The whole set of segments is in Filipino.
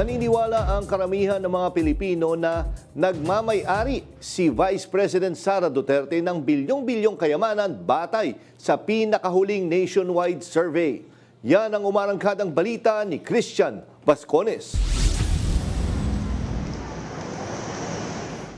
Naniniwala ang karamihan ng mga Pilipino na nagmamay-ari si Vice President Sara Duterte ng bilyong-bilyong kayamanan batay sa pinakahuling nationwide survey. Yan ang umarangkadang balita ni Christian Bascones.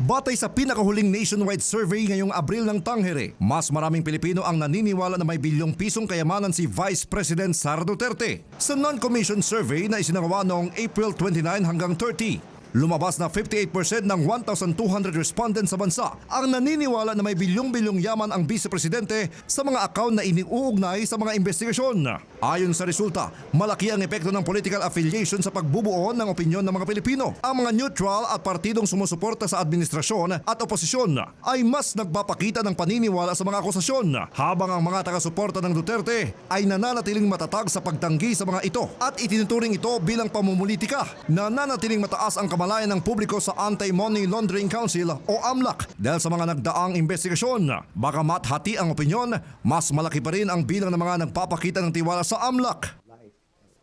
Batay sa pinakahuling nationwide survey ngayong Abril ng tangere, mas maraming Pilipino ang naniniwala na may bilyong pisong kayamanan si Vice President Sara Duterte. Sa non-commissioned survey na isinagawa noong April 29 hanggang 30, lumabas na 58% ng 1,200 respondents sa bansa ang naniniwala na may bilyong-bilyong yaman ang Vice Presidente sa mga account na iniuugnay sa mga investigasyon. Ayon sa resulta, malaki ang epekto ng political affiliation sa pagbubuo ng opinyon ng mga Pilipino. Ang mga neutral at partidong sumusuporta sa administrasyon at oposisyon ay mas nagpapakita ng paniniwala sa mga akusasyon, habang ang mga taga-suporta ng Duterte ay nananatiling matatag sa pagtanggi sa mga ito at itinuturing ito bilang pamumulitika. Nananatiling mataas ang kamalayan ng publiko sa Anti-Money Laundering Council o AMLAC dahil sa mga nagdaang investigasyon. Bagamat hati ang opinyon, mas malaki pa rin ang bilang ng mga nagpapakita ng tiwala sa AMLAC.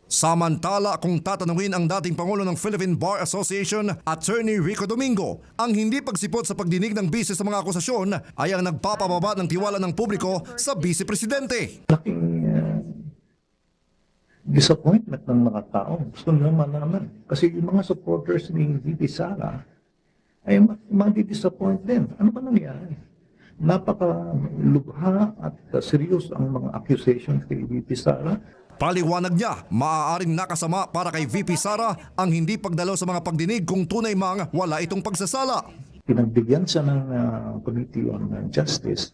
Samantala, kung tatanungin ang dating Pangulo ng Philippine Bar Association, Attorney Rico Domingo, ang hindi pagsipot sa pagdinig ng bise sa mga akusasyon ay ang nagpapababa ng tiwala ng publiko sa Vice Presidente. Laking disappointment ng mga tao. Gusto nila malaman. Kasi yung mga supporters ni VP Sara ay madi-disappoint din. Ano ba nangyari? Napakalubha at serious ang mga accusations kay VP Sara. Paliwanag niya, maaaring nakasama para kay VP Sara ang hindi pagdalaw sa mga pagdinig kung tunay mang wala itong pagsasala. Pinagbigyan siya ng Committee on Justice.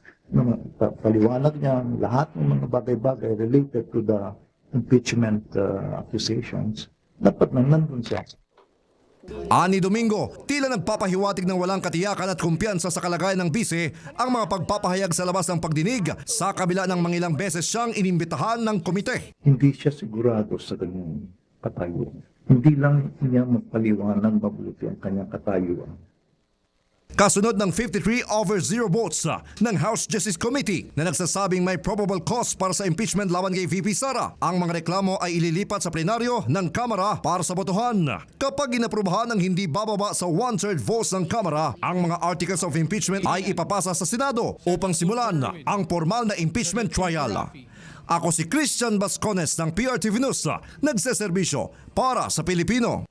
Paliwanag niya lahat ng mga bagay-bagay related to the impeachment accusations. Dapat nandun siya. Ani Domingo, tila nagpapahiwatig ng walang katiyakan at kumpiyansa sa kalagayan ng bise ang mga pagpapahayag sa labas ng pagdinig sa kabila ng mangilang beses siyang inimbitahan ng komite. Hindi siya sigurado sa kanyang katayuan. Hindi lang niya magpaliwanag mabuti ang kanyang katayuan. Kasunod ng 53-0 votes ng House Justice Committee na nagsasabing may probable cause para sa impeachment laban kay VP Sara, ang mga reklamo ay ililipat sa plenaryo ng Kamara para sa botohan. Kapag inaprubahan ng hindi bababa sa 1/3 votes ng Kamara, ang mga articles of impeachment ay ipapasa sa Senado upang simulan ang formal na impeachment trial. Ako si Christian Bascones ng PRTV News, nagseserbisyo para sa Pilipino.